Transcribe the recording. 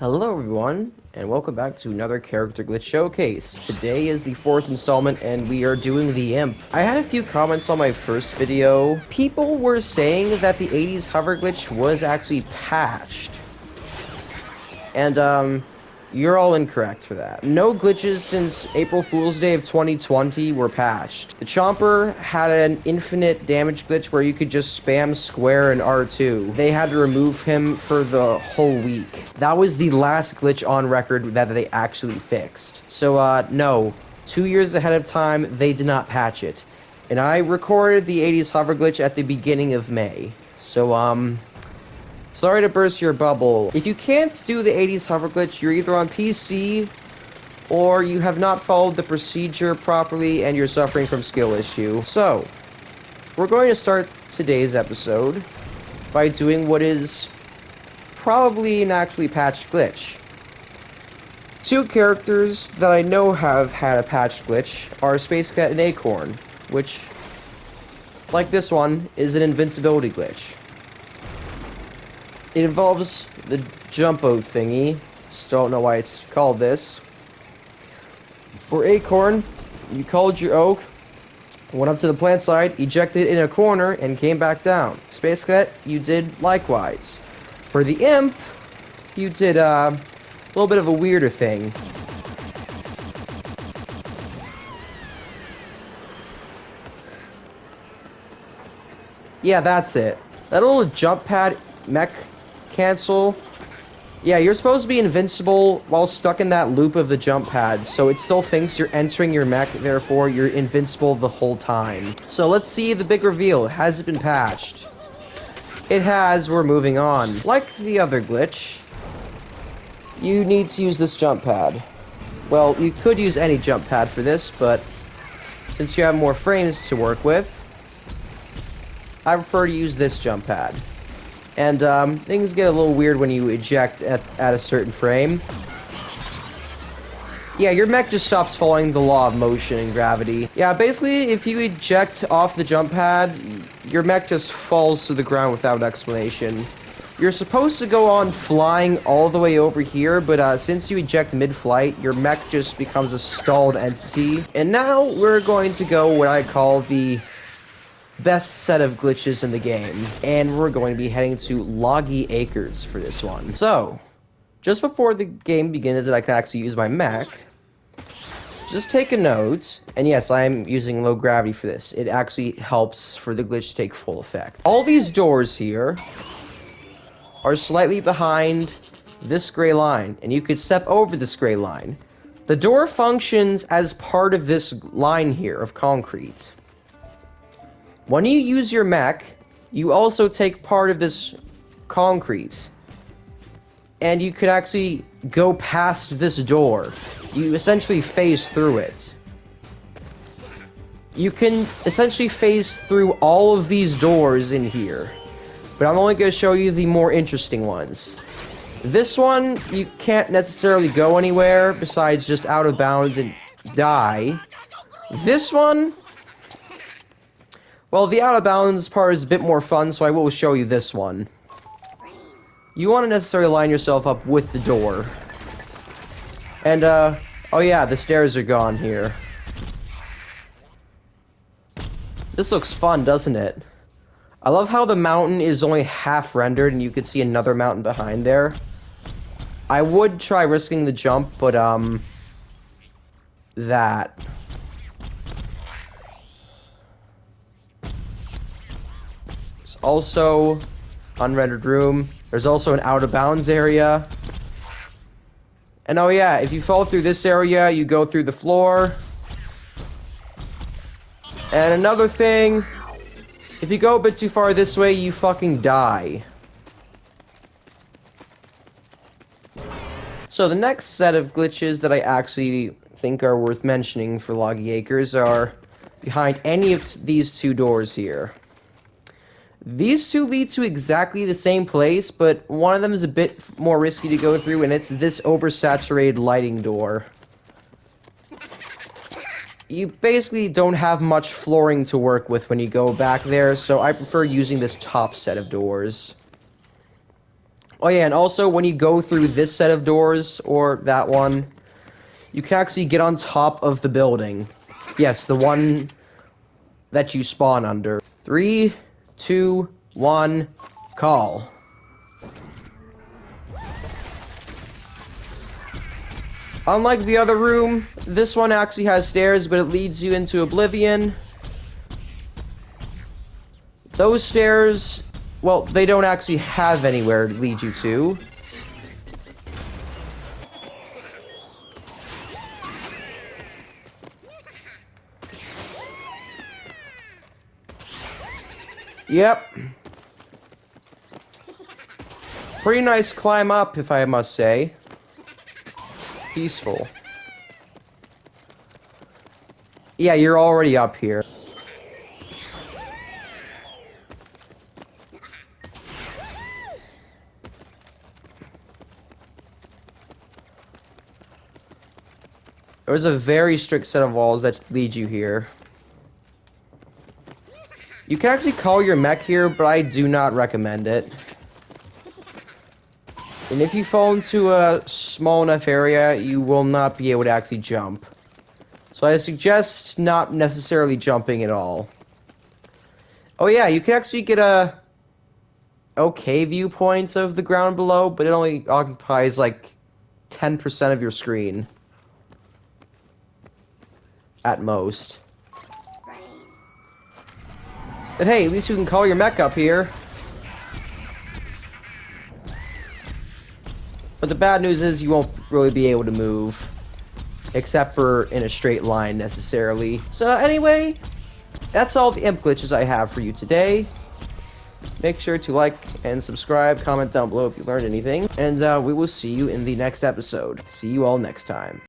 Hello everyone, and welcome back to another character glitch showcase. Today is the fourth installment, and we are doing the Imp. I had a few comments on my first video. People were saying that the 80s hover glitch was actually patched. And, you're all incorrect for that. No glitches since April Fool's Day of 2020 were patched. The Chomper had an infinite damage glitch where you could just spam square and R2. They had to remove him for the whole week. That was the last glitch on record that they actually fixed. So, no. 2 years ahead of time, they did not patch it. And I recorded the 80s hover glitch at the beginning of May. So, sorry to burst your bubble. If you can't do the 80s hover glitch, you're either on PC or you have not followed the procedure properly and you're suffering from skill issue. So, we're going to start today's episode by doing what is probably an actually patched glitch. Two characters that I know have had a patched glitch are Space Cat and Acorn, which, like this one, is an invincibility glitch. It involves the jumpo thingy. Still don't know why it's called this. For Acorn, you called your oak, went up to the plant side, ejected in a corner, and came back down. Space Cat, you did likewise. For the Imp, you did a little bit of a weirder thing. Yeah, that's it. That little jump pad mech cancel. Yeah, you're supposed to be invincible while stuck in that loop of the jump pad, so it still thinks you're entering your mech, therefore you're invincible the whole time. So let's see the big reveal. Has it been patched? It has. We're moving on. Like the other glitch, you need to use this jump pad. Well, you could use any jump pad for this, but since you have more frames to work with, I prefer to use this jump pad. And, things get a little weird when you eject at a certain frame. Yeah, your mech just stops following the law of motion and gravity. Yeah, basically, if you eject off the jump pad, your mech just falls to the ground without explanation. You're supposed to go on flying all the way over here, but, since you eject mid-flight, your mech just becomes a stalled entity. And now, we're going to go what I call the best set of glitches in the game, and we're going to be heading to Loggy Acres for this one. So, just before the game begins that I can actually use my mech, just take a note, and yes, I am using low gravity for this. It actually helps for the glitch to take full effect. All these doors here are slightly behind this gray line, and you could step over this gray line. The door functions as part of this line here of concrete. When you use your mech, you also take part of this concrete. And you could actually go past this door. You essentially phase through it. You can essentially phase through all of these doors in here. But I'm only going to show you the more interesting ones. This one, you can't necessarily go anywhere besides just out of bounds and die. This one, well, the out-of-bounds part is a bit more fun, so I will show you this one. You want to necessarily line yourself up with the door. And, oh yeah, the stairs are gone here. This looks fun, doesn't it? I love how the mountain is only half rendered, and you can see another mountain behind there. I would try risking the jump, but, that... Also, unrendered room. There's also an out-of-bounds area. And oh yeah, if you fall through this area, you go through the floor. And another thing, if you go a bit too far this way, you fucking die. So the next set of glitches that I actually think are worth mentioning for Loggy Acres are behind any of these two doors here. These two lead to exactly the same place, but one of them is a bit more risky to go through, and it's this oversaturated lighting door. You basically don't have much flooring to work with when you go back there, so I prefer using this top set of doors. Oh yeah, and also when you go through this set of doors, or that one, you can actually get on top of the building. Yes, the one that you spawn under. 3, 2, 1, call. Unlike the other room, this one actually has stairs, but it leads you into oblivion. Those stairs, well, they don't actually have anywhere to lead you to. Yep. Pretty nice climb up, if I must say. Peaceful. Yeah, you're already up here. There's a very strict set of walls that lead you here. You can actually call your mech here, but I do not recommend it. And if you fall into a small enough area, you will not be able to actually jump. So I suggest not necessarily jumping at all. Oh yeah, you can actually get a okay viewpoint of the ground below, but it only occupies like 10% of your screen. At most. But hey, at least you can call your mech up here. But the bad news is you won't really be able to move. Except for in a straight line, necessarily. So anyway, that's all the imp glitches I have for you today. Make sure to like and subscribe, comment down below if you learned anything. And we will see you in the next episode. See you all next time.